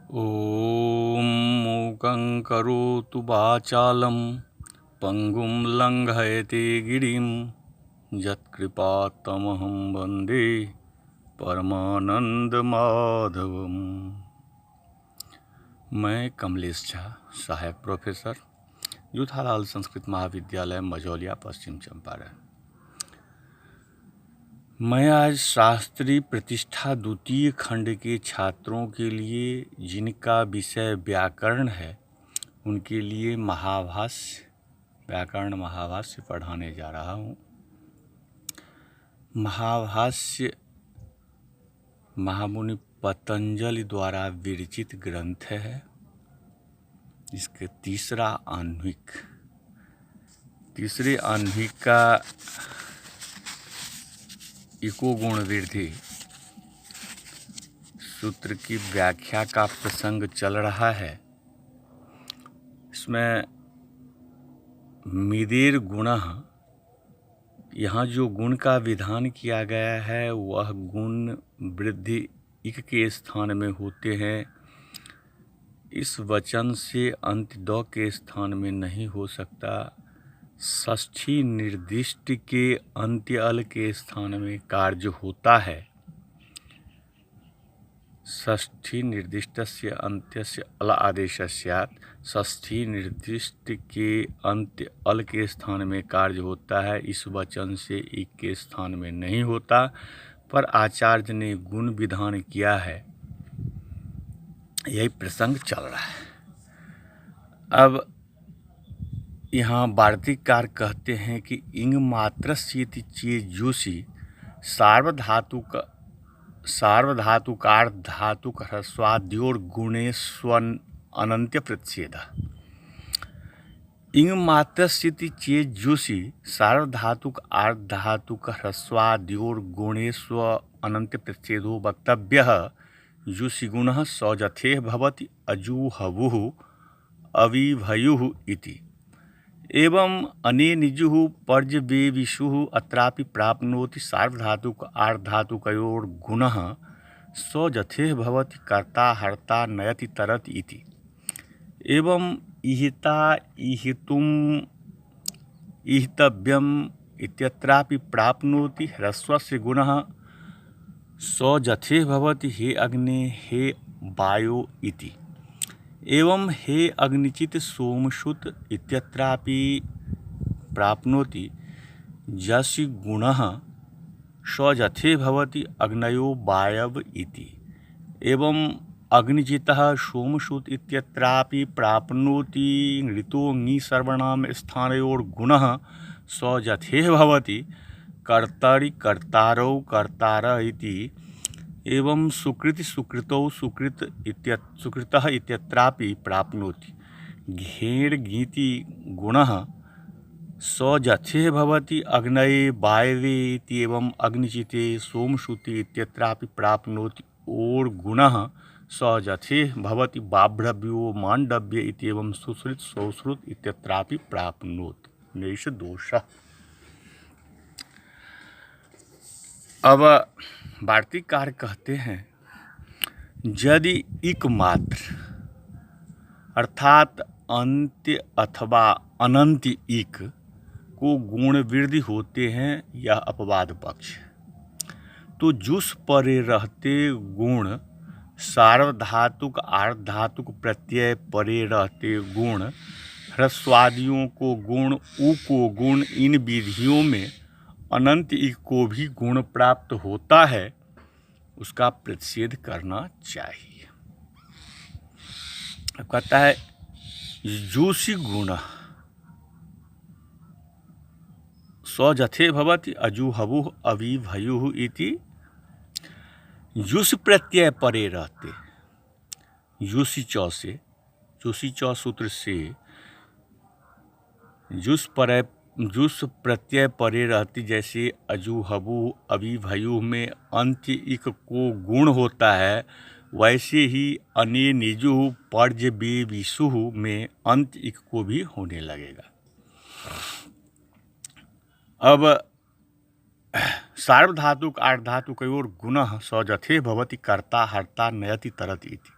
ॐ मूकं करोतु वाचालं पङ्गुं लङ्घयते गिरिं यत्कृपात्तमहं वन्दे परमानंदमाधवम्। मैं कमलेश झा, सहायक प्रोफेसर, जूथालाल संस्कृत महाविद्यालय मझौलिया, पश्चिम चंपारण। मैं आज शास्त्री प्रतिष्ठा द्वितीय खंड के छात्रों के लिए, जिनका विषय व्याकरण है, उनके लिए व्याकरण महाभाष्य पढ़ाने जा रहा हूँ। महाभाष्य महामुनि पतंजलि द्वारा विरचित ग्रंथ है। इसके तीसरे आह्निक का इको गुण वृद्धि सूत्र की व्याख्या का प्रसंग चल रहा है। इसमें मिदेर गुणः, यहाँ जो गुण का विधान किया गया है वह गुण वृद्धि इक के स्थान में होते हैं। इस वचन से अंत द के स्थान में नहीं हो सकता। षष्ठी निर्दिष्ट के अंत्य अल के स्थान में कार्य होता है। षष्ठी निर्दिष्टस्य अन्त्यस्य अल आदेश स्यात्। षष्ठी निर्दिष्ट के अंत्य अल के स्थान में कार्य होता है। इस वचन से इक के स्थान में नहीं होता, पर आचार्य ने गुण विधान किया है। यही प्रसंग चल रहा है। अब यहाँ वार्तिककार कहते हैं कि इंग मात्रस्येति चेजूषि सार्वधातुकार धातुक ह्रस्वाद्योर गुणेष्वन अनंत्य प्रतिषेध। इंग मात्रस्येति चेजूषि सार्वधातुक आर्धातुक ह्रस्वाद्योर गुणेष्व अनंत्य प्रतिषेधो वक्तव्यः। जुषि गुणः सौजथेः भवति अजूहवुः अविभयुः इति। एवं अनेनिजुः पर्जवेविषुः अत्रापि प्राप्नोति सार्वधातुक आर्धातुकयोर् गुणः सौजथेः भवति कर्ता हर्ता नयति तरति इति। एवं इहिता इहितुम् इहितव्यम् इत्यत्रापि प्राप्नोति ह्रस्वस्य गुणः सौजथेः भवति हे अग्ने हे वायो इति। एवं हे अग्निचित सोमसुत इत्यत्रापि प्राप्नोति जसि गुणः सौजथे भवति अग्नयो वायव इति। एवं अग्निजितः सोमसुत इत्यत्रापि प्राप्नोति ऋतो ङि सर्वणाम स्थानयोर् गुणः सौजथे भवति कर्तरि कर्तारौ कर्तार इति। एवं सुकृति सुकृतौ सुकृतः इत्यत्रापि प्राप्नोति घेर् घीति गुणः सौजथे भवति अग्नये वायवे इति। एवं अग्निचिते सोमसुते इत्यत्रापि प्राप्नोति ओर् गुणः सौजथे भवति बाभ्रव्यो मांडव्य इति। एवं सुश्रुत सौश्रुत इत्यत्रापि प्राप्नोति नैष दोषः। अब वार्तिककार कहते हैं, यदि इक मात्र अर्थात अंत्य अथवा अनंत इक को गुण वृद्धि होते हैं, यह अपवाद पक्ष है। तो जुस परे रहते गुण सार्वधातुक आर्धातुक प्रत्यय परे रहते गुण ह्रस्वादियों को गुण उ को गुण, इन विधियों में अनंत इक को भी गुण प्राप्त होता है, उसका प्रतिषेध करना चाहिए। अब कहता है जूषि गुण सौजथे भवति अजूहवुः अविभयुः इति। जुष प्रत्यय परे रहते, जुषि चौ सूत्र से जुस प्रत्यय परे रहती, जैसे अजूहवु अविभयु में अंत्य इक को गुण होता है, वैसे ही अनेनिजु पर्जवेविषुः में अंत्य इक को भी होने लगेगा। अब सार्वधातुक आर्धातुकयोर् गुणः सौजथे भवति कर्ता हर्ता नयति तरति इति।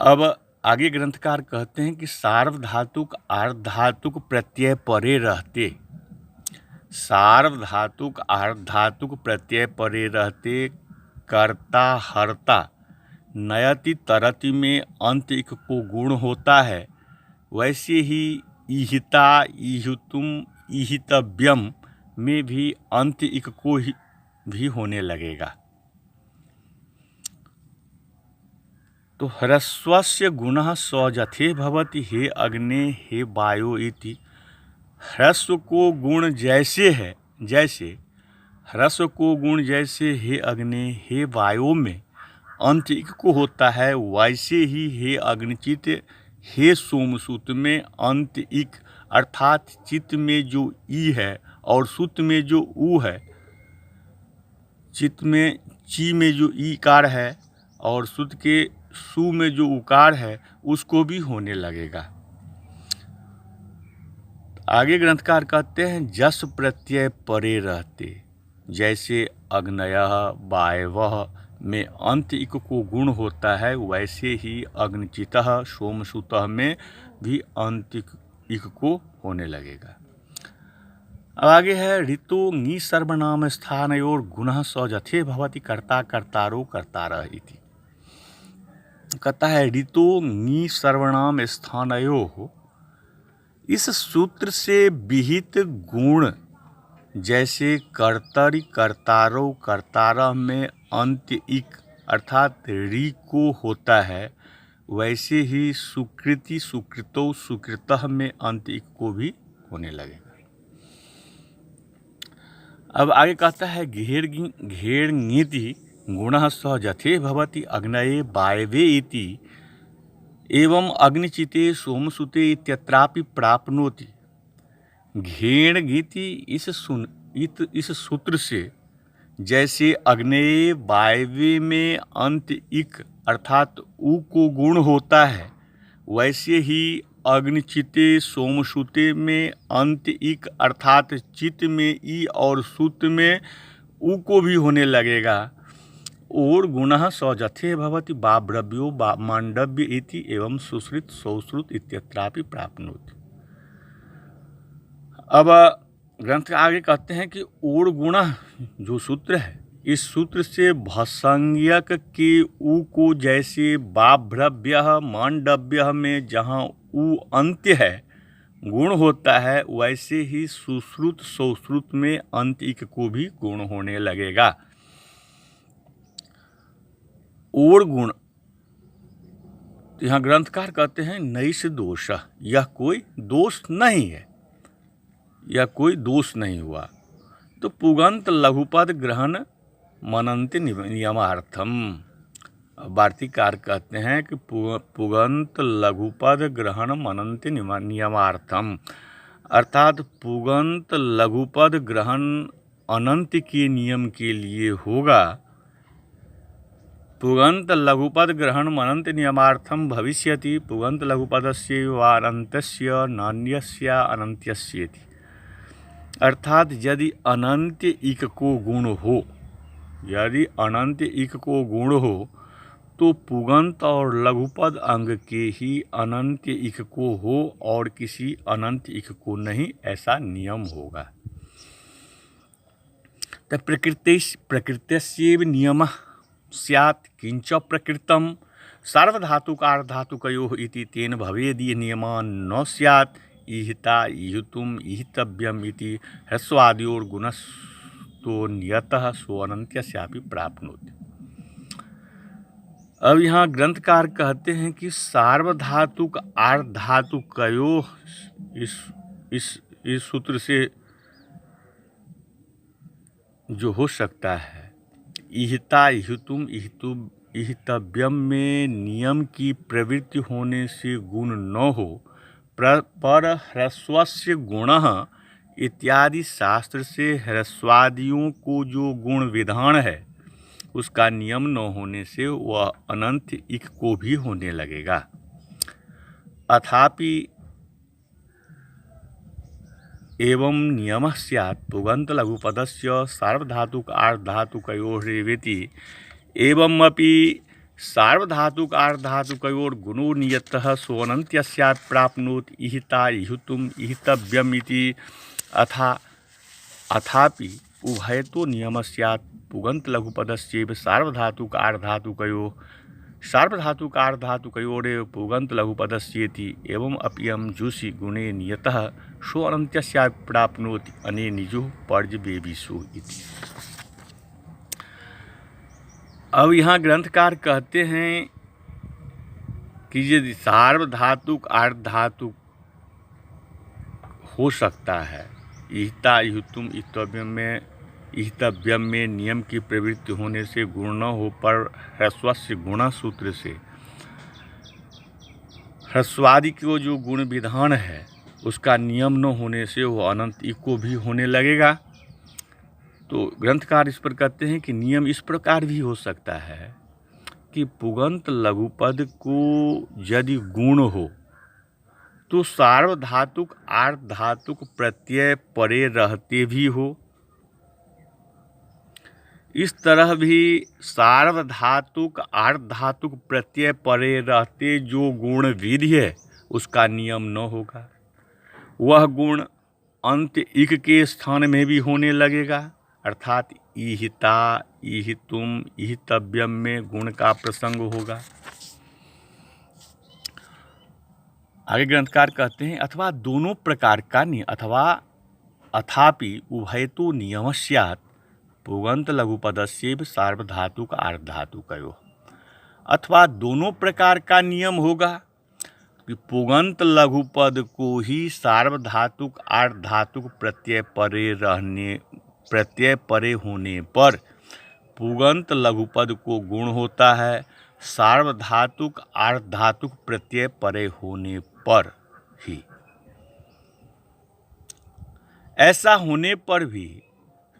अब आगे ग्रंथकार कहते हैं कि सार्वधातुक आर्धधातुक प्रत्यय परे रहते, सार्वधातुक आर्धधातुक प्रत्यय परे रहते कर्ता हर्ता नयति तरति में अंत इक को गुण होता है, वैसे ही इहिता इहितुम इहितव्यम में भी अंत इक को भी होने लगेगा। तो ह्रस्वस्य गुणः स्वजथे भवति हे अग्ने हे वायो इति। ह्रस्व को गुण जैसे है, जैसे ह्रस्व को गुण जैसे हे अग्नि हे वायु में अंत इक को होता है, वैसे ही हे अग्निचित हे सोमसूत में अंत इक अर्थात चित्त में जो ई है और सूत में जो ऊ है, चित्त में ची में जो ईकार है और सूत के सु में जो उकार है उसको भी होने लगेगा। आगे ग्रंथकार कहते हैं जस प्रत्यय परे रहते, जैसे अग्नयः वायवः में अंत इक को गुण होता है, वैसे ही अग्निचितः सोमसूतः में भी अंत इक को होने लगेगा। अब आगे है ऋतु ङी सर्वनाम स्थानयोर गुणः स्वजथे भवति कर्ता कर्तारो कर्तारः इति। कहता है ऋतु ङी सर्वनाम स्थानयोः, इस सूत्र से विहित गुण जैसे कर्तरि कर्तारो कर्तारः में अंत इक अर्थात री को होता है, वैसे ही सुकृति सुकृतो सुकृतः में अंत इक को भी होने लगेगा। अब आगे कहता है घेर ङीति गुणः स्वजथे भवति अग्नये वायवे इति एवं अग्निचिते सोमसुते इत्यत्रापि प्राप्नोति। घेण गीति इस सूत्र से जैसे अग्नेय वायवे में अंत इक अर्थात उ को गुण होता है, वैसे ही अग्निचिते सोमसूते में अंत इक अर्थात चित्त में ई और सूत में उ को भी होने लगेगा। और गुणः स्वजथे भवति बाब्रव्यो मांडव्य इति एवं सुश्रुत सौश्रुत इत्यत्रापि प्राप्नोति। अब ग्रंथ आगे कहते हैं कि और गुण जो सूत्र है, इस सूत्र से भसंज्ञक के उ को जैसे बाभ्रव्य मांडव्य में जहाँ उ अंत्य है गुण होता है, वैसे ही सुश्रुत सौश्रुत में अंत इक को भी गुण होने लगेगा। और गुण यहाँ ग्रंथकार कहते हैं नैष दोष, यह कोई दोष नहीं है, यह कोई दोष नहीं हुआ। तो पुगंत लघुपद ग्रहण मनन्ति नियमार्थम, वार्तिकार कहते हैं कि पुगंत लघुपद ग्रहण मनन्ति नियमार्थम, अर्थात पुगंत लघुपद ग्रहण अनंत के नियम के लिए होगा। पुगंत लघुपद ग्रहण मनन्ति नियमार्थम भविष्यति पुगंत लघुपदस्य वा अनन्तस्य नान्यस्य अनन्त्यस्येति। अर्थात यदि अनंत इक को गुण हो, यदि अनंत इक को गुण हो तो पुगंत और लघुपद अंग के ही अनंत इक को हो और किसी अनंत इक को नहीं, ऐसा नियम होगा। तो प्रकृत्यस्यैव नियमः स्यात् किंच प्रकृतं सार्वधातुकार्धधातुकयोः इति तेन भवेदि नियमान न स्यात् इहिता इहितुम इहितव्यम इति ह्रस्वादियोर गुणस्तो नियतः सो अनन्त्यस्यापि प्राप्नोति। अब यहाँ ग्रंथकार कहते हैं कि सार्वधातुक आर्धधातुकयोः इस सूत्र से जो हो सकता है, इहिता इहितुम इहितव्यम में नियम की प्रवृत्ति होने से गुण न हो, पर ह्रस्वस्य गुणः इत्यादि शास्त्र से ह्रस्वादियों को जो गुण विधान है उसका नियम न होने से वह अनंत इक को भी होने लगेगा। अथापि एवं नियमः स्यात् पुगंत लघुपदस्य सार्वधातुक आर्धधातुकयोरेवेति एवमपि सार्वधातुक आर्धातुकयोर गुणो नियतः सोऽनन्त्यः स्यात् प्राप्नोति इहिता इहितुम् इहितव्यम् इति अथापि उभयतो नियमः स्यात् पुगन्त लघुपदस्यैव सार्वधातुक आर्धातुकयोरेव पुगन्त लघुपदस्येति एवं अप्ययं जुषि गुणे नियतः सोऽनन्त्यः स्यात् प्राप्नोति अनेनिजुः पर्जवेविषु इति। अब यहाँ ग्रंथकार कहते हैं कि यदि सार्वधातुक आर्धातुक हो सकता है, इहिता इहितुम इहितव्यम में नियम की प्रवृत्ति होने से गुण न हो, पर ह्रस्वस्य गुण सूत्र से ह्रस्वादि को जो गुण विधान है उसका नियम न होने से वो अनंत इको भी होने लगेगा। तो ग्रंथकार इस पर कहते हैं कि नियम इस प्रकार भी हो सकता है कि पुगंत लघुपद को यदि गुण हो तो सार्वधातुक आर्धातुक प्रत्यय परे रहते भी हो। इस तरह भी सार्वधातुक आर्धातुक प्रत्यय परे रहते जो गुण विधि है उसका नियम न होगा, वह गुण अंत इक के स्थान में भी होने लगेगा, अर्थात इहिता इहितुम इहितव्यम में गुण का प्रसंग होगा। आगे ग्रंथकार कहते हैं अथवा दोनों प्रकार का अथापि उभयतो नियमः स्यात् पुगंत लघुपदस्यैव सार्वधातुक आर्धातुकयोः, अथवा दोनों प्रकार का नियम होगा कि पुगंत लघुपद को ही सार्वधातुक आर्धातुक प्रत्यय परे होने पर पुगंत लघुपद को गुण होता है, सार्वधातुक आर्धातुक प्रत्यय परे होने पर ही। ऐसा होने पर भी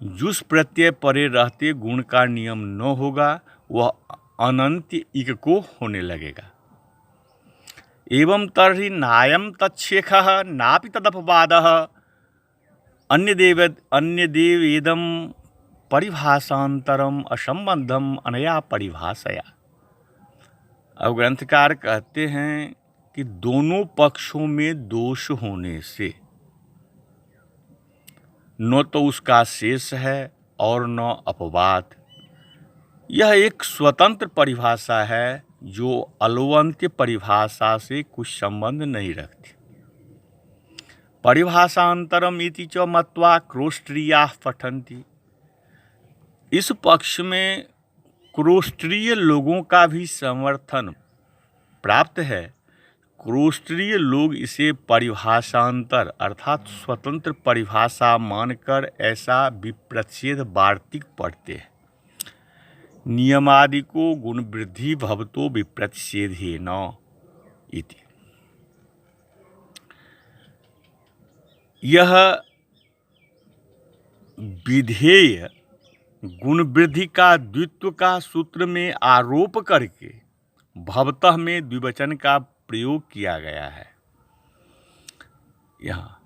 जुस प्रत्यय परे रहते गुण का नियम न होगा, वह अनंत इक को होने लगेगा। एवं तर्हि नायम तच्छेखः नापि तदपवादः अन्यदेवेदं परिभाषांतरम असंबंधम अनया परिभाषया। अब ग्रंथकार कहते हैं कि दोनों पक्षों में दोष होने से न तो उसका शेष है और न अपवाद। यह एक स्वतंत्र परिभाषा है जो अलवंत्य परिभाषा से कुछ संबंध नहीं रखती। परिभाषांतरम इति च मत्वा क्रोष्ट्रियाः पठन्ति। इस पक्ष में क्रोष्ट्रीय लोगों का भी समर्थन प्राप्त है। क्रोष्ट्रीय लोग इसे परिभाषांतर अर्थात स्वतंत्र परिभाषा मानकर ऐसा विप्रच्छेद वार्तिक पढ़ते हैं। नियमादि को गुण वृद्धि भवतो विप्रच्छेदेन इति। यह विधेय गुण वृद्धि का द्वित्व का सूत्र में आरोप करके भवतः में द्विवचन का प्रयोग किया गया है। यहाँ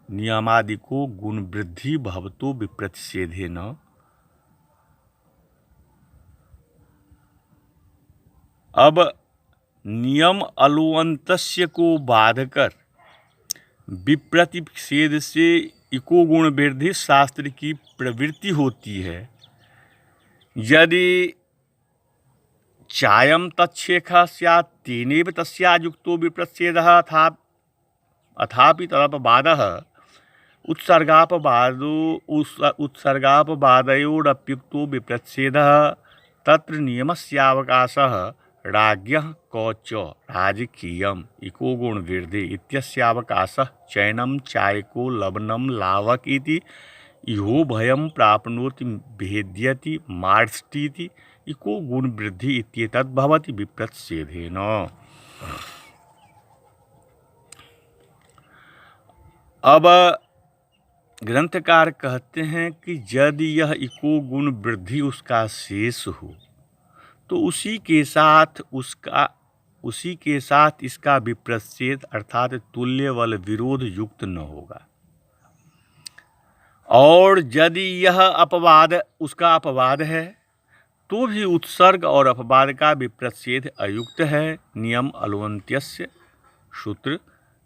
नियमादि को गुण वृद्धि भवतो विप्रच्छेदेन, अब नियम अलुअंतस्य को बाधकर विप्रतिषेध से इको गुण वृद्धि शास्त्र की प्रवृत्ति होती है। यदि चायम तच्छेखः स्यात् तेनेव तस्यायुक्तो विप्रच्छेदः अथापि तदपवादः उत्सर्गापवादयोरप्युक्तो विप्रच्छेदः तत्र नियमस्यावकाशः राज्ञः कौच राजकीयम् इको गुण वृद्धि इत्यस्यावकाशः चैनम चायको लवणम लावक इति इहो भयं प्राप्नोति भेद्यति मार्ष्टीति इको गुण वृद्धि इत्येतद् भवति विप्रच्छेदेन। अब ग्रंथकार कहते हैं कि यदि यह इको गुण वृद्धि उसका शेष हो तो उसी के साथ इसका विप्रच्छेद अर्थात तुल्य बल विरोध युक्त न होगा। और यदि यह उसका अपवाद है तो भी उत्सर्ग और अपवाद का विप्रच्छेद अयुक्त है। नियम अलवंत्यस्य सूत्र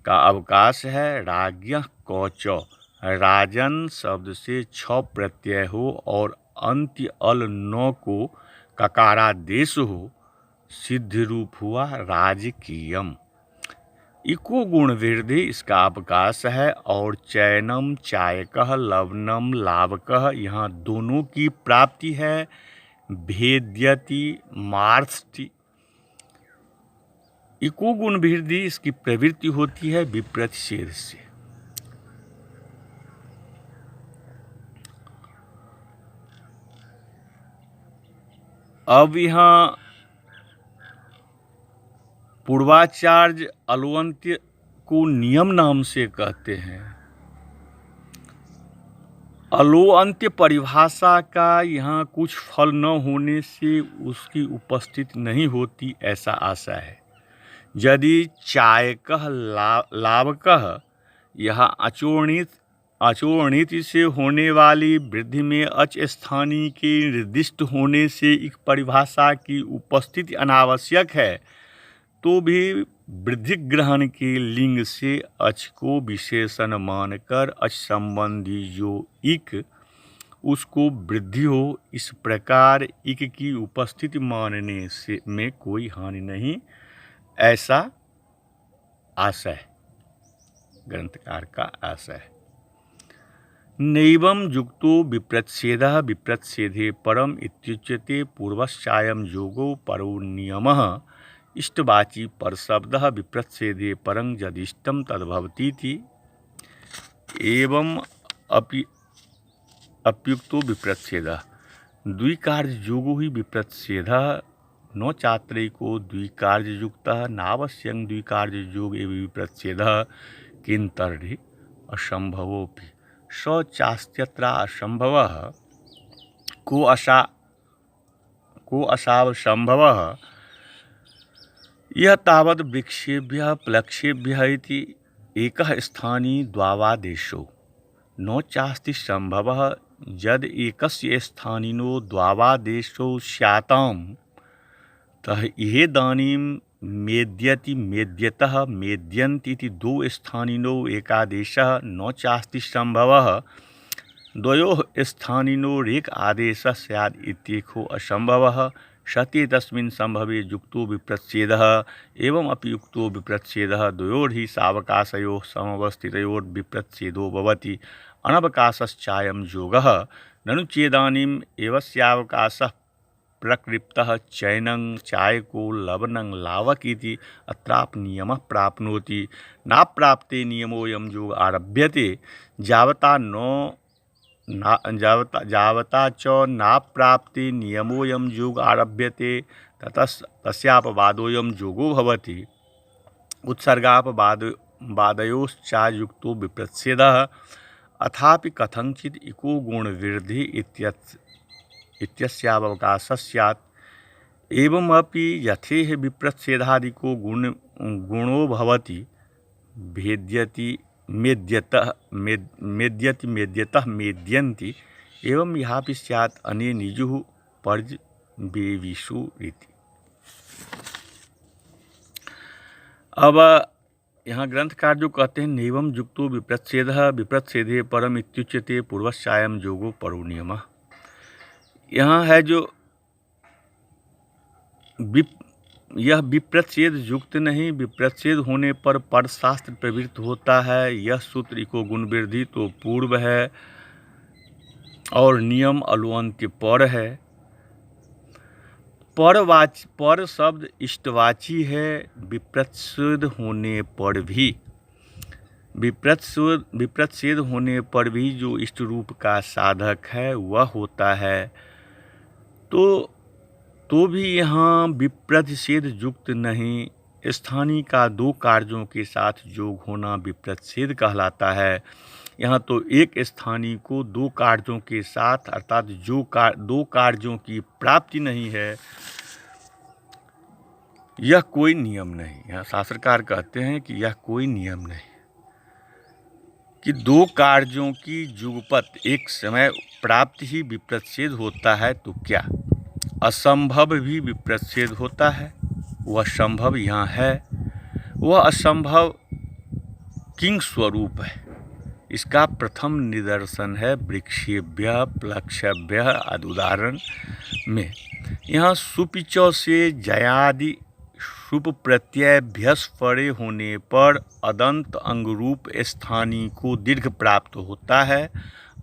का अवकाश है। राज्ञ कौचौ, राजन शब्द से छ प्रत्यय हो और अंत्य अल न को ककारादेश हो, सिद्ध रूप हुआ राजकीयम। इको गुण वृद्धि इसका अवकाश है। और चयनम चायकः लवनम लावकः, यहाँ दोनों की प्राप्ति है। भेद्यति मार्ष्टि, इको गुण वृद्धि इसकी प्रवृत्ति होती है विप्रच्छेद से। अब यहाँ पूर्वाचार्य अलवंत्य को नियम नाम से कहते हैं। अलोअंत्य परिभाषा का यहाँ कुछ फल न होने से उसकी उपस्थिति नहीं होती, ऐसा आशा है। यदि चायकः लावकः, यहाँ अचोर्णित से होने वाली वृद्धि में अच स्थानीय के निर्दिष्ट होने से एक परिभाषा की उपस्थिति अनावश्यक है, तो भी वृद्धि ग्रहण के लिंग से अच को विशेषण मानकर अच संबंधी जो इक उसको वृद्धि हो, इस प्रकार इक की उपस्थिति मानने से में कोई हानि नहीं, ऐसा आशय ग्रंथकार का आशय। नैवं युक्तो विप्रच्छेदः विप्रच्छेदे परम इत्युच्यते। पूर्वस्यायं योगो परो नियमः इष्टवाची परशब्दः विप्रच्छेदे परं यदिष्टं तद्भवतीति। एवं अप्युक्तो विप्रच्छेदः द्विकार्य योगो ही विप्रच्छेदः न चात्रैको द्विकार्य युक्तः नावश्यं द्विकार्य योग एवं विप्रच्छेदः किंतर्हि असंभवोपि स चास्त्यत्र असंभवः को असाव संभवः। यह तावत् वृक्षेभ्यः प्लक्षेभ्यः इति एकः स्थानी द्वावादेशो न चास्ति संभवः। यद एकस्य स्थानिनो द्वावादेशो स्याताम् तह इहेदानीं मेद्यति मेद्यतः मेद्यन्ति इति दो स्थानिनो एकादेशः न चास्ति संभवः। द्वयोः स्थानिनोरेक आदेशः स्यात् इत्येको असंभवः। सति तस्मिन् संभवे युक्तो विप्रच्छेदः एवं अपि युक्तो विप्रच्छेदः द्वयोर्हि सावकाशयोः समवस्थितयोर्विप्रच्छेदो भवति। अनवकाशश्चायं योगः ननु चेदानीम् एवस्यावकाशः प्रकृप्तः चैनं चायको लवनं लावक इति अत्राप नियमः प्राप्नोति। नाप्राप्ते नियमोऽयं योग आरभ्यते जावता च नाप्राप्ते नियमोऽयं योग आरभ्यते तस्यापवादोऽयं योगो भवति। उत्सर्गापवादयोश्चायुक्तो विप्रच्छेदः अथापि कथंचित् इको गुण वृद्धि इत्यस्यावकाशः स्यात्। एवमपि यथेह विप्रच्छेदादिको गुणो भवति भेद्यति मेद्यतः मेद्यन्ति एवं यहापि स्यात् अने निजुः पर्यवेविषु रीति। अब यहाँ ग्रंथकार जो कहते हैं नैवं युक्तो विप्रच्छेदः विप्रच्छेदे परम इत्युच्यते पूर्वस्यायं योगो परो नियमः। यहाँ है जो यह विप्रच्छेद युक्त नहीं, विप्रच्छेद होने पर परशास्त्र प्रवृत्त होता है। यह सूत्र इको गुण वृद्धि तो पूर्व है और नियम अलुअंत्य पर है। पर शब्द इष्टवाची है। विप्रच्छेद होने पर भी जो इष्ट रूप का साधक है वह होता है। तो भी यहाँ विप्रच्छेद युक्त नहीं। स्थानीय का दो कार्यों के साथ योग होना विप्रच्छेद कहलाता है। यहाँ तो एक स्थानीय को दो कार्यों के साथ अर्थात दो कार्यों की प्राप्ति नहीं है, यह कोई नियम नहीं। यहाँ शास्त्रकार कहते हैं कि यह कोई नियम नहीं कि दो कार्यों की जुगपत एक समय प्राप्ति ही विप्रच्छेद होता है। तो क्या असंभव भी विप्रच्छेद होता है, वह संभव यहाँ है। वह असंभव किंग स्वरूप है। इसका प्रथम निदर्शन है वृक्षेभ्य प्लक्षभ्य आदि उदाहरण में। यहाँ सुपिचौ से जयादि शुभ प्रत्यय भ्यस परे होने पर अदंत अंगरूप स्थानी को दीर्घ प्राप्त होता है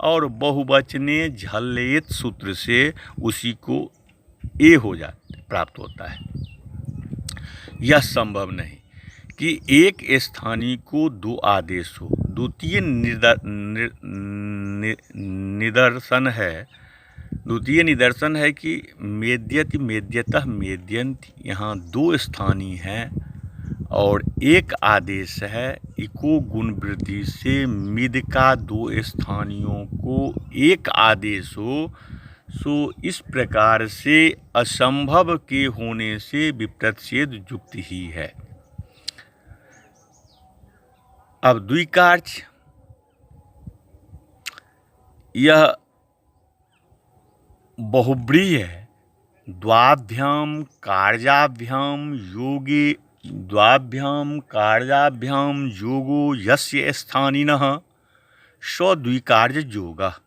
और बहुवचने झल्लेत सूत्र से उसी को ए हो जाता प्राप्त होता है। यह संभव नहीं कि एक स्थानी को दो आदेश हो। द्वितीय निदर्शन है कि मेद्यति मेद्यतः मेद्यन्ति यहाँ दो स्थानी हैं और एक आदेश है। इको गुण वृद्धि से मिद का दो स्थानियों को एक आदेश हो, सो इस प्रकार से असंभव के होने से विप्रच्छेद युक्त ही है। अब द्विकार्य, यह बहुब्रीहि है। द्वाभ्याम कार्याभ्याम योगे द्वाभ्याम कार्याभ्याम योगो यस्य स्थानिनः स द्विकार्य योगः।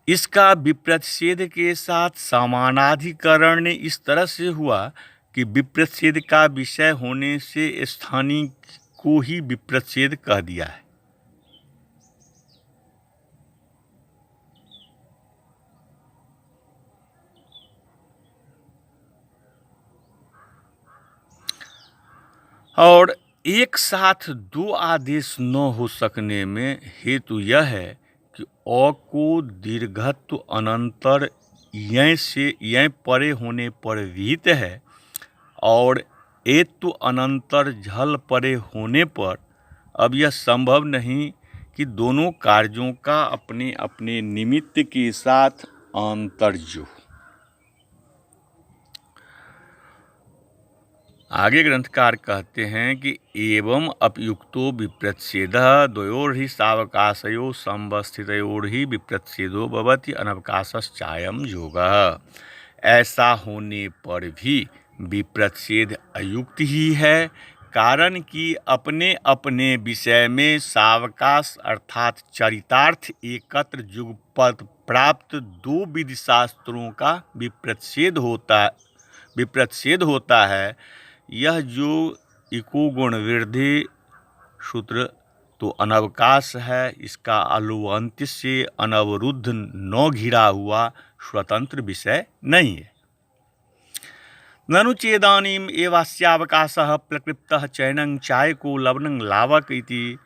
इसका विप्रच्छेद के साथ समानाधिकरण इस तरह से हुआ कि विप्रच्छेद का विषय होने से स्थानी को ही विप्रच्छेद कह दिया है। और एक साथ दो आदेश न हो सकने में हेतु यह है कि अ को दीर्घत्व अनंतर यय से यय परे होने पर विहित है और एत्व अनंतर झल परे होने पर अब यह संभव नहीं कि दोनों कार्यों का अपने अपने निमित्त के साथ आंतर्य। आगे ग्रंथकार कहते हैं कि एवं अपयुक्तो विप्रच्छेदः द्वयोर्हि सावकाशयो संवस्थितयोर्हि विप्रच्छेदो भवति अनवकाशश्चायं योगः। ऐसा होने पर भी विप्रच्छेद अयुक्त ही है, कारण कि अपने अपने विषय में सावकाश अर्थात चरितार्थ एकत्र युगपद प्राप्त दो विधि शास्त्रों का विप्रच्छेद होता है। यह जो इको गुण वृद्धि सूत्र तो अनवकाश है, इसका अलुवंत्य से अनवरुद्ध न घिरा हुआ स्वतंत्र विषय नहीं है। ननु चेदानीम एवास्यावकाशः प्रकृप्तः चैनं चायको लवणं लावक इति।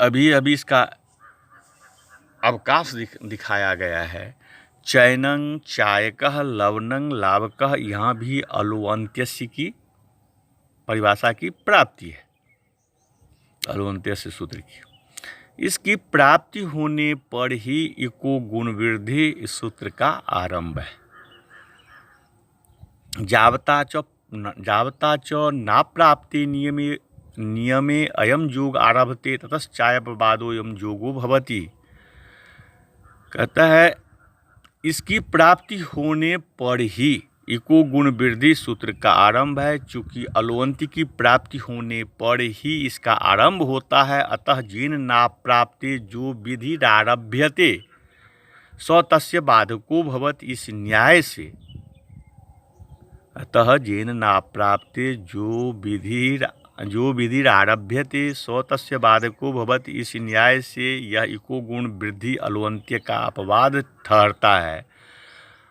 अभी इसका अवकाश दिखाया गया है। चैनं चायकः लवणं लावकः, यहाँ भी अलुवंत्यस्य की परिभाषा की प्राप्ति है, अलुवंत्यस्य सूत्र की। इसकी प्राप्ति होने पर ही इको गुण वृद्धि इस सूत्र का आरंभ है। जावता च ना प्राप्ति नियमे अयम योग आरभते ततश्चायपवादोऽयं योगो भवति। कहता है इसकी प्राप्ति होने पर ही इको गुण वृद्धि सूत्र का आरंभ है। चूंकि अलुवंती की प्राप्ति होने पर ही इसका आरंभ होता है, अतः जेन ना प्राप्ते जो विधि आरभ्यते स तस्य बाधको भवति। इस न्याय से अतः जेन ना प्राप्ते जो विधि आरभ्यते स तस्य बाधको भवति, इस न्याय से यह इको गुण वृद्धि अलुवंत्य का अपवाद ठहरता है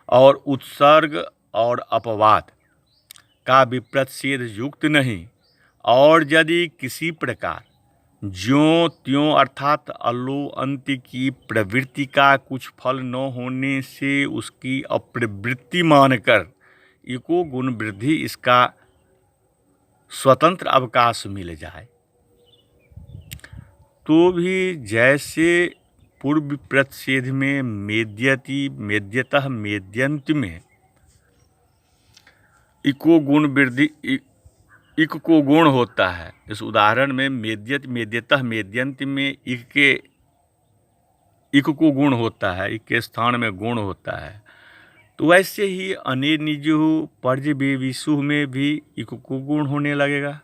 और उत्सर्ग और अपवाद का विप्रच्छेद युक्त नहीं। और यदि किसी प्रकार ज्यों त्यों अर्थात अलुवंत्य की प्रवृत्ति का कुछ फल न होने से उसकी अप्रवृत्ति मानकर इको गुण वृद्धि इसका स्वतंत्र अवकाश मिल जाए तो भी जैसे पूर्व विप्रच्छेद में मेद्यति मेद्यतः मेद्यन्ति में इको गुण वृद्धि इक को गुण होता है। इस उदाहरण में मेद्यत मेद्यतः मेद्यन्ति में इक के इक को गुण होता है, इक के स्थान में गुण होता है, तो वैसे ही अने निजु पर्ज बे विशु में भी इक को गुण होने लगेगा।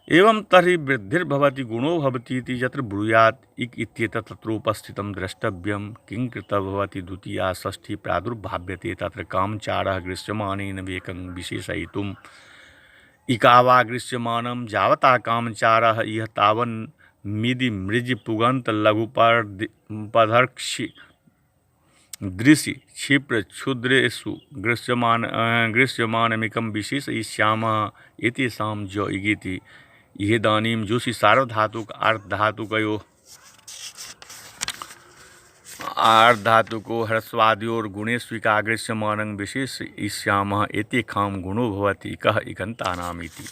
एवं तर्हि वृद्धिर्भवति गुणो भवति इति यत्र ब्रूयात् इक इत्येतत् तत्रोपस्थितं द्रष्टव्यं। किं कृतः भवति द्वितीया षष्ठी प्रादुर्भाव्यते तत्र कामचारः गृह्यमानेन वेकं विशेषयितुम्। इकावा गृह्यमानं जावता कामचारः इह तावन् मिदि मृज पुगन्त लघुपदर्क्षि दृशि क्षिप्र क्षुद्रेषु गृह्यमानमिकं विशेषयिष्यामः एतेषां ज इगेति। इहेदानीं जुषि सार्वधातुक आर्धातुको ह्रस्वाद्योर् गुणेष्विका गृह्यमानं विशेषयिष्यामः एतेषां गुणो भवति इकः इगन्तानाम् इति।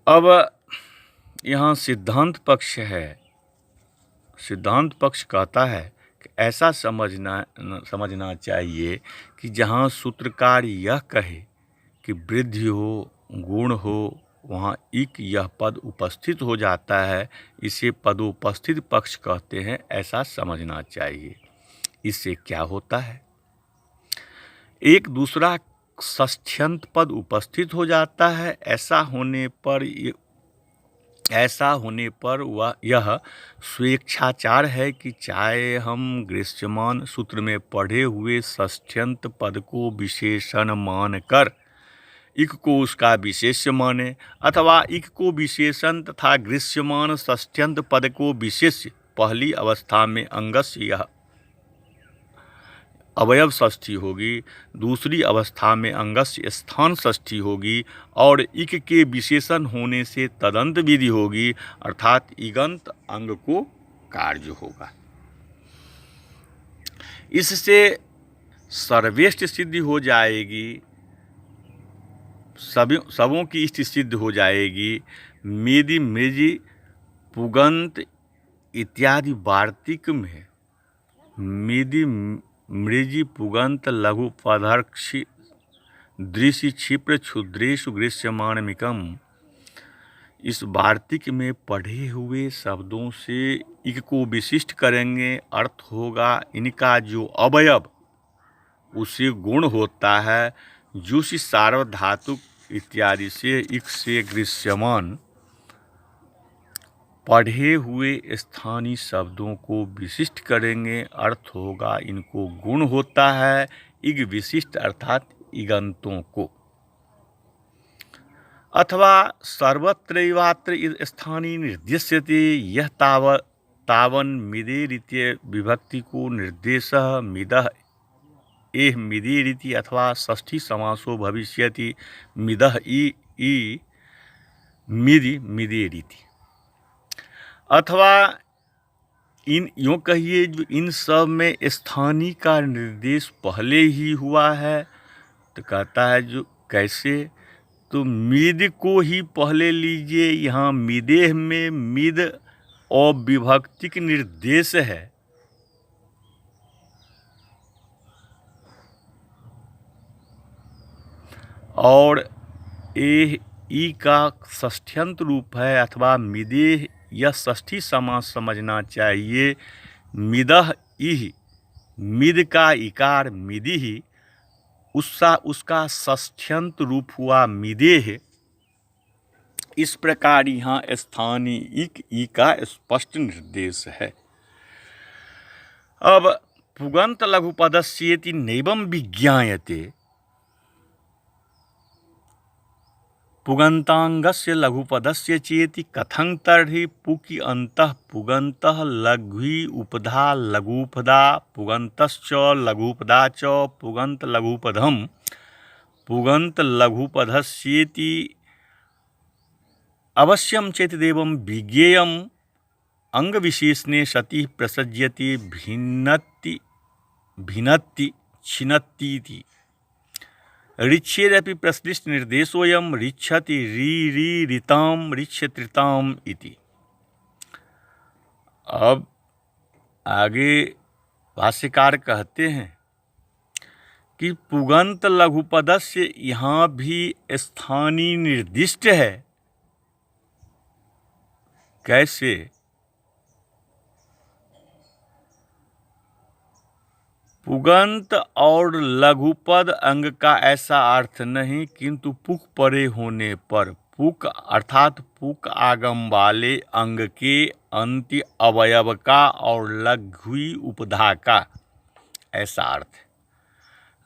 अब यहाँ सिद्धांत पक्ष है। सिद्धांत पक्ष कहता है कि ऐसा समझना चाहिए कि जहाँ सूत्रकार यह कहे कि वृद्धि हो, गुण हो, वहाँ इक यह पद उपस्थित हो जाता है, इसे पदोपस्थित पक्ष कहते हैं, ऐसा समझना चाहिए। इससे क्या होता है, एक दूसरा षष्ठ्यंत पद उपस्थित हो जाता है। ऐसा होने पर वह यह स्वेच्छाचार है कि चाहे हम गृह्यमान सूत्र में पढ़े हुए षष्ठ्यंत पद को विशेषण मानकर इक को उसका विशेष्य माने, अथवा इक को विशेषण तथा गृह्यमान षष्ठ्यंत पद को विशेष्य पहली अवस्था में अंगस्य यह अवयव षष्ठी होगी, दूसरी अवस्था में अंगस्य स्थान षष्ठी होगी और इक के विशेषण होने से तदंत विधि होगी, अर्थात इगंत अंग को कार्य होगा। इससे सर्वेष्ट सिद्धि हो जाएगी, सबों की इष्ट सिद्ध हो जाएगी। मेदि मृजि पुगंत इत्यादि वार्तिक में मेदि मृजि पुगंत लघु पदर्क्षि दृशि क्षिप्र क्षुद्रेषु गृह्यमानमिकम्, इस वार्तिक में पढ़े हुए शब्दों से इक को विशिष्ट करेंगे। अर्थ होगा इनका जो अवयव उसे गुण होता है। जुषि सार्वधातुक इत्यादि से इक से गृह्यमान पढ़े हुए स्थानीय शब्दों को विशिष्ट करेंगे। अर्थ होगा इनको गुण होता है, इग विशिष्ट अर्थात इगंतों को। अथवा सर्वत्रैवात्र स्थानीय निर्दिश्यते, यह तावन मिदेरित्य विभक्ति को निर्देश मिदः एह मिदेरिति अथवा षष्ठी समासो भविष्यति मिदः ई मिदि मिदेरिति। अथवा इन यूँ कहिए जो इन सब में स्थानीय का निर्देश पहले ही हुआ है, तो कहता है जो कैसे, तो मिद को ही पहले लीजिए। यहाँ मिदेह में मिद और विभक्तिक निर्देश है, और एह ई का षष्ठ्यंत रूप है अथवा मिदेह, यह षष्ठी समास समझना चाहिए। मिदह इह, मिद का इकार मिदि ही, उसका षष्ठ्यंत रूप हुआ मिदेह। इस प्रकार यहाँ स्थानीय इक ई का स्पष्ट निर्देश है। अब पुगंत लघुपदस्येति नैवं विज्ञायते, पुगंतांगस्य लघुपदस्य चेति कथं तर्हि पुकि अंतः पुगंतः लघ्वी उपधा लघुपदा पुगंतश्च लघुपदा च पुगंत लघुपदम् पुगंत लघुपदस्येति अवश्यं चेतदेवं विज्ञेयम् अंग विशेषणे सति प्रसज्यते भिन्नति छिन्नतीति। ऋच्छेदपि प्रश्लिष्ट निर्देशोऽयं ऋच्छति ऋतां ऋच्छत्रिताम् इति। अब आगे भाष्यकार कहते हैं कि पुगंत लघुपदस्य यहाँ भी स्थानीय निर्दिष्ट है, कैसे पुगंत और लघुपद अंग का ऐसा अर्थ नहीं, किंतु पुक परे होने पर पुक अर्थात पुक आगम वाले अंग के अंत्य अवयव का और लघुई उपधा का ऐसा अर्थ है।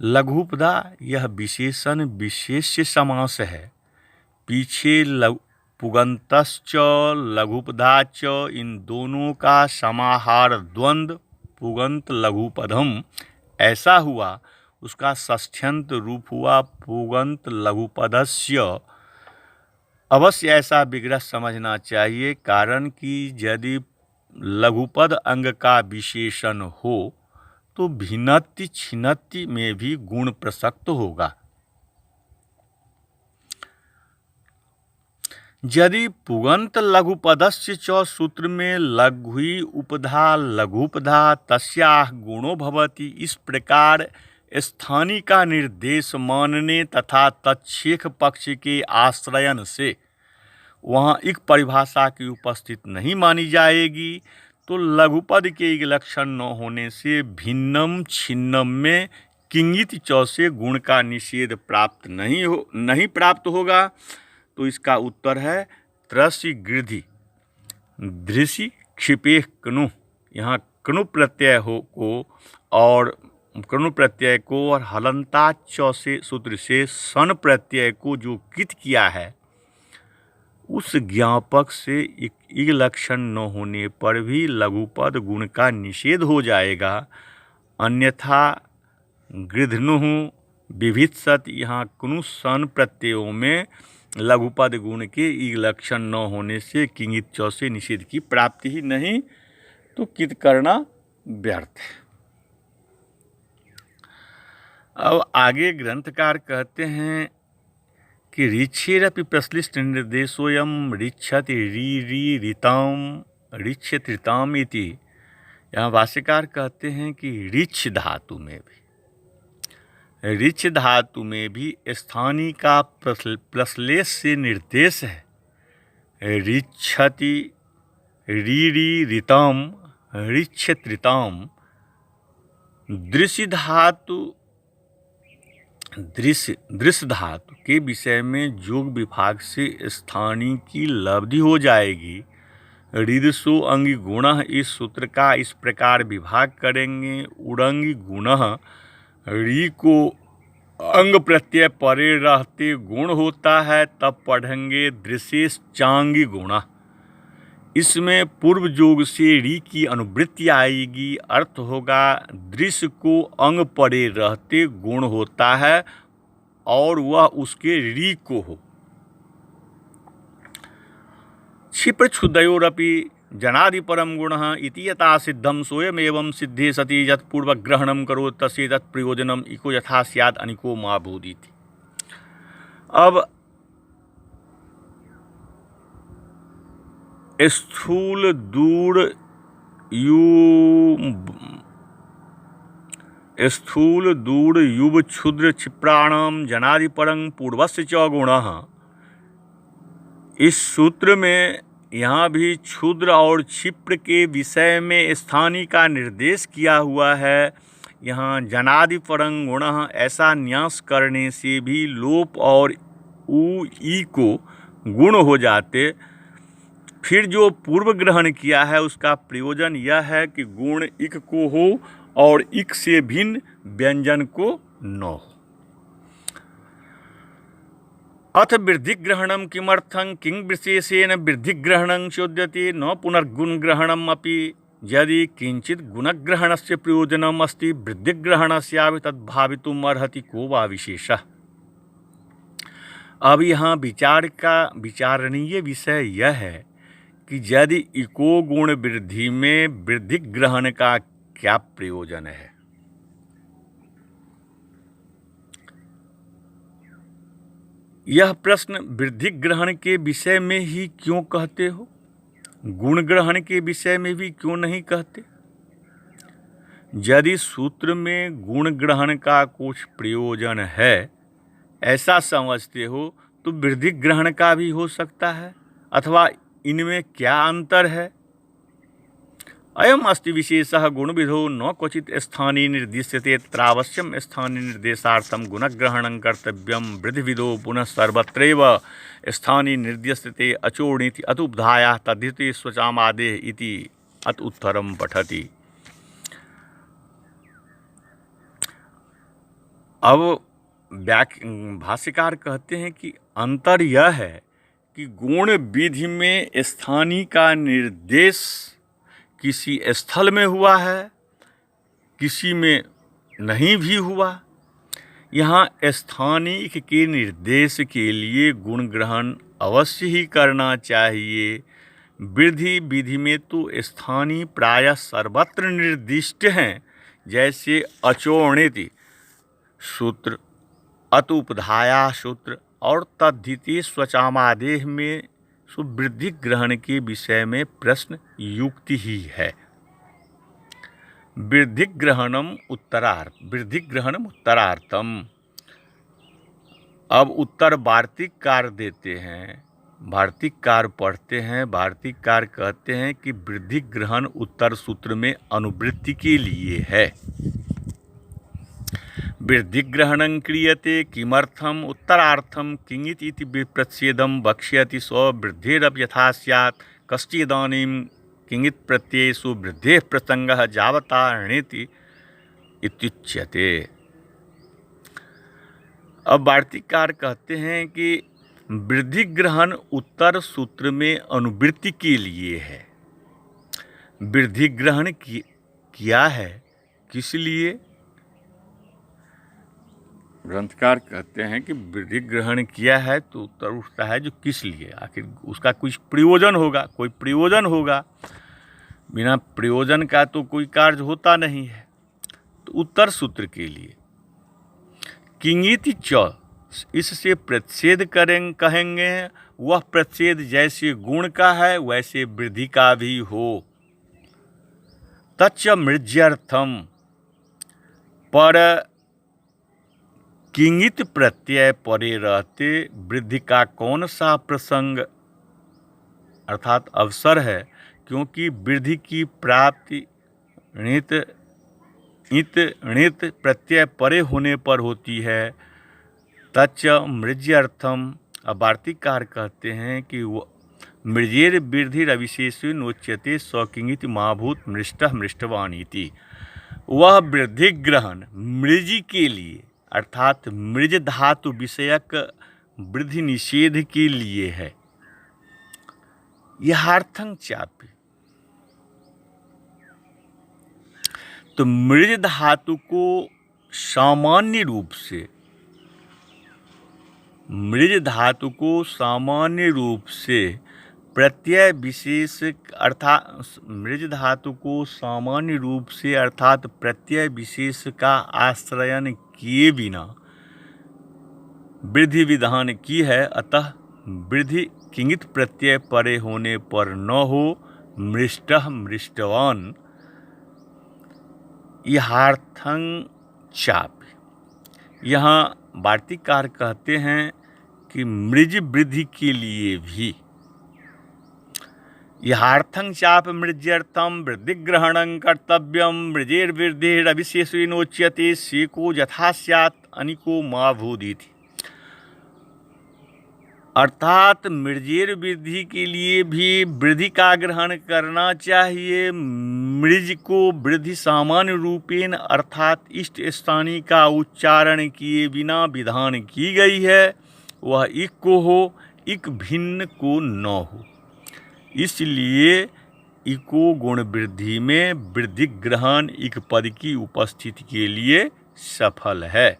लघुपधा यह विशेषण विशेष्य समास है। पीछे पुगंतश्च लघुपधा च इन दोनों का समाहार द्वंद्व पुगंत लघुपधम ऐसा हुआ, उसका षष्ठ्यंत रूप हुआ पुगंत लघुपधस्य। अवश्य ऐसा विग्रह समझना चाहिए, कारण कि यदि लघुपद अंग का विशेषण हो तो भिन्नति छिन्नति में भी गुण प्रसक्त होगा। यदि पुगंत लघुपदस्य च सूत्र में लघुई उपधा लघुपधा तस्याह गुणो भवति, इस प्रकार स्थानी का निर्देश मानने तथा तच्छेख पक्ष के आश्रयन से वहाँ एक परिभाषा की उपस्थित नहीं मानी जाएगी, तो लघुपद के एक लक्षण न होने से भिन्नम छिन्नम में किंगित च से गुण का निषेध प्राप्त नहीं प्राप्त होगा। तो इसका उत्तर है त्रसि गृधि धृषि क्षिपे कनु। यहाँ कनु प्रत्यय और कनु प्रत्यय को और हलंता च से सूत्र से सन प्रत्यय को जो कित किया है, उस ज्ञापक से एक लक्षण न होने पर भी लघुपद गुण का निषेध हो जाएगा। अन्यथा गृधनुः विभित्सत, यहाँ कुनु सन प्रत्ययों में लघुपद गुण के एक लक्षण न होने से किंगित च से निषेध की प्राप्ति ही नहीं, तो कित करना व्यर्थ है। अब आगे ग्रंथकार कहते हैं कि ऋक्षेरपि प्रश्लिष्ट निर्देशोयम ऋक्षति री ऋक्षत ऋताम इति। यहाँ भाष्यकार कहते हैं कि ऋक्ष धातु में भी स्थानी का प्रश्लेष से निर्देश है। ऋक्षति री ऋतम ऋक्षत ऋताम। दृश्य धातु के विषय में जोग विभाग से स्थानी की लब्धि हो जाएगी। ऋदसो अंगी गुणः, इस सूत्र का इस प्रकार विभाग करेंगे। उड़ंगी गुणः, री को अंग प्रत्यय परे रहते गुण होता है, तब पढ़ेंगे दृशेष चांगी गुणः। इसमें पूर्व जोग से री की अनुवृत्ति आएगी। अर्थ होगा दृश्य को अंग परे रहते गुण होता है और वह उसके री को हो। क्षिप्र क्षुदयोरपि जनादि परम गुणः इति यथा सिद्धम सोयमेवं सिद्धे सति यत् पूर्वक ग्रहणम करो तस्य तत् प्रयोजनम इको यथा स्यात् अनिको मा भूदिति। अब स्थूल दूर युव क्षुद्र क्षिप्राणाम जनादि परं पूर्वस्य च गुणः। इस सूत्र में यहाँ भी क्षुद्र और क्षिप्र के विषय में स्थानी का निर्देश किया हुआ है। यहाँ जनादि परं गुणः ऐसा न्यास करने से भी लोप और उ ई को गुण हो जाते। फिर जो पूर्व ग्रहण किया है उसका प्रयोजन यह है कि गुण इक को हो और इक से भिन्न व्यंजन को न हो। अथ वृद्धिग्रहणं किमर्थं किं विशेषेण वृद्धिग्रहणं चोद्यते न पुनर्गुणग्रहणम् अपि। यदि किंचित गुणग्रहणस्य प्रयोजनम् अस्ति वृद्धिग्रहणस्यापि तद्भावितुम् अर्हति को वा विशेषः। अब यहाँ विचारणीय विषय यह है कि यदि इको गुण वृद्धि में वृद्धि ग्रहण का क्या प्रयोजन है। यह प्रश्न वृद्धि ग्रहण के विषय में ही क्यों कहते हो, गुण ग्रहण के विषय में भी क्यों नहीं कहते। यदि सूत्र में गुण ग्रहण का कुछ प्रयोजन है ऐसा समझते हो तो वृद्धि ग्रहण का भी हो सकता है, अथवा इनमें क्या अंतर है? अयम अस्ति विशेषः गुणविधो न क्वचित् स्थाने निर्दिश्यते त्रावश्यम स्थाने निर्देशार्थम गुणग्रहणं कर्तव्यम वृद्धिविदो पुनः सर्वत्रैव स्थाने निर्दिश्यते अचोणीति अतुपधायाः तद्धिते स्वचामादेः इति अत उत्तरम पठति। अब भाष्यकार कहते हैं कि अंतर यह है कि गुण विधि में स्थानीय का निर्देश किसी स्थल में हुआ है, किसी में नहीं भी हुआ। यहाँ स्थानीय के निर्देश के लिए गुण ग्रहण अवश्य ही करना चाहिए। वृद्धि विधि में तो स्थानीय प्रायः सर्वत्र निर्दिष्ट हैं, जैसे अचोणिति सूत्र, अतुपधाया सूत्र और तद्धिते स्वचामादेह में वृद्धि ग्रहण के विषय में प्रश्न युक्ति ही है। वृद्धि ग्रहणम उत्तरार्थम। अब उत्तर वार्तिककार देते हैं, वार्तिककार पढ़ते हैं। वार्तिककार कहते हैं कि वृद्धि ग्रहण उत्तर सूत्र में अनुवृत्ति के लिए है। वृद्धि ग्रहणं क्रियते किमर्थम उत्तरार्थम किंगित इति विप्रच्छेदं वक्ष्यति स्ववृद्धिरपि यथा स्यात् कश्चिदानीं किंगित प्रत्ययेषु वृद्धेः प्रसंगः जावता णेति इत्युच्यते। अब वार्तिककार कहते हैं कि वृद्धि ग्रहण उत्तर सूत्र में अनुवृत्ति के लिए है। वृद्धि ग्रहण किया है किस लिए? ग्रंथकार कहते हैं कि वृद्धि ग्रहण किया है तो उत्तर उठता है जो किस लिए, आखिर उसका कुछ प्रयोजन होगा, कोई प्रयोजन होगा। बिना प्रयोजन का तो कोई कार्य होता नहीं है। तो उत्तर सूत्र के लिए किंगिति च, इससे प्रच्छेद कहेंगे। वह प्रच्छेद जैसे गुण का है वैसे वृद्धि का भी हो। तच्च मृज्यर्थम, पर किंगित प्रत्यय परे रहते वृद्धि का कौन सा प्रसंग अर्थात अवसर है, क्योंकि वृद्धि की प्राप्ति णित प्रत्यय परे होने पर होती है। तच्च मृज्यर्थम। अब वार्तिककार कहते हैं कि मृजेर वृद्धि अविशेष नोच्यते स्वकिंगित महाभूत मृष्ट मृष्टवानीति। वह वृद्धि ग्रहण मृजी के लिए अर्थात मृज धातु विषयक वृद्धि निषेध के लिए है। यहार्थं चापि, तो मृज धातु को सामान्य रूप से प्रत्यय विशेष अर्थात मृज धातु को सामान्य रूप से अर्थात प्रत्यय विशेष का आश्रयन किए बिना वृद्धि विधान की है। अतः वृद्धि किंगित प्रत्यय परे होने पर न हो। मृष्टः मृष्टवान। यहार्थं चापि। यहाँ वार्तिककार कहते हैं कि मृज वृद्धि के लिए भी यहार्थं चाप मृज्यर्थम वृद्धि ग्रहणं कर्तव्यम मृजेर्वृद्धिरविशेषेणोच्यते सेको यथा स्यात् अनिको मा भूदिति। अर्थात मृजेर वृद्धि के लिए भी वृद्धि का ग्रहण करना चाहिए। मृज को वृद्धि सामान्य रूपेण अर्थात इष्ट स्थानीय का उच्चारण किए बिना विधान की गई है। वह इक को हो, इक भिन्न को न हो। इसलिए इको गुण वृद्धि में वृद्धि ग्रहण इक पद की उपस्थिति के लिए सफल है।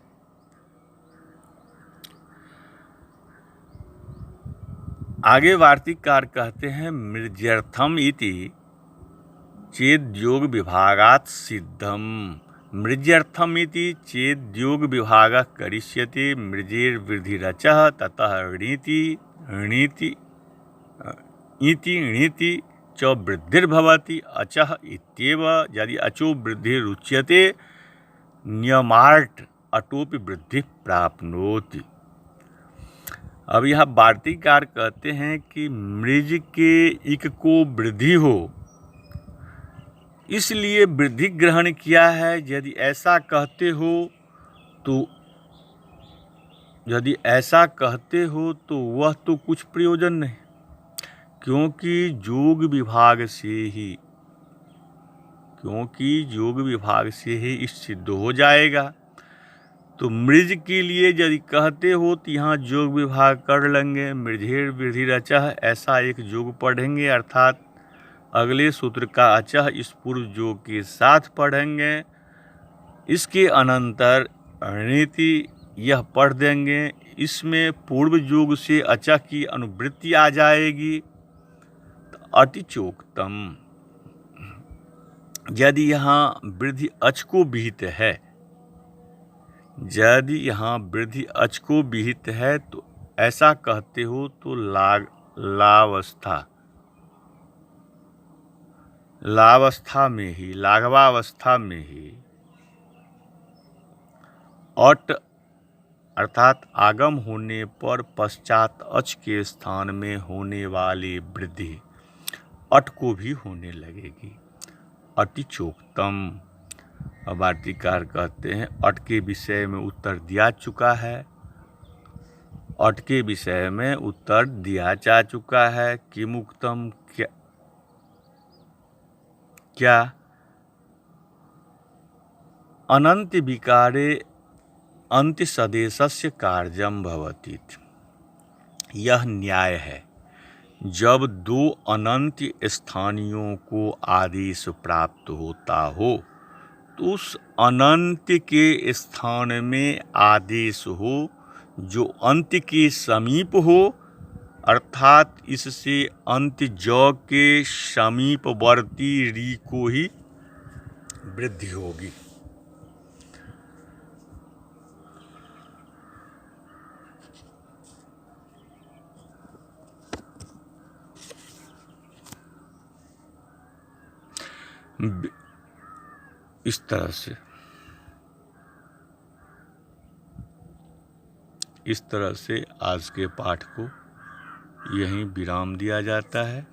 आगे वार्तिककार कहते हैं मृज्यर्थम इति चेद्योग विभागात् सिद्धम। मृज्यर्थम इति चेद्योग विभागः करिष्यते मृजेर्वृद्धिरचः ततः णीति च वृद्धिर्भवति अचः इत्येव। यदि अचो वृद्धिरुच्यते नियमार्थ अटोपि वृद्धि प्राप्नोति। अब यहाँ वार्तिकार कहते हैं कि मृज के इक को वृद्धि हो, इसलिए वृद्धि ग्रहण किया है। यदि ऐसा कहते हो तो वह तो कुछ प्रयोजन नहीं, क्योंकि योग विभाग से ही इष्ट सिद्ध हो जाएगा। तो मृज के लिए यदि कहते हो तो यहाँ योग विभाग कर लेंगे। मृधेर वृद्धि रचः, ऐसा एक योग पढ़ेंगे, अर्थात अगले सूत्र का अचः इस पूर्व योग के साथ पढ़ेंगे। इसके अनंतर नीति यह पढ़ देंगे। इसमें पूर्व योग से अचः की अनुवृत्ति आ जाएगी। तो अटिचोक्तम, यदि यहाँ वृद्धि अच को विहित है, तो ऐसा कहते हो तो लाघवावस्था में ही अट अर्थात आगम होने पर पश्चात अच के स्थान में होने वाली वृद्धि अट को भी होने लगेगी। अटिचोक्तम। अब वार्तिकार कहते हैं अट के विषय में उत्तर दिया जा चुका है। किमुक्तम, क्या अनंत विकारे अंत्य सदेशस्य कार्यम भवति। यह न्याय है, जब दो अनंत स्थानियों को आदेश प्राप्त होता हो तो उस अनंत के स्थान में आदेश हो जो अंत के समीप हो, अर्थात इससे अंत ज के समीपवर्ती री को ही वृद्धि होगी। इस तरह से आज के पाठ को यहीं विराम दिया जाता है।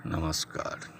नमस्कार।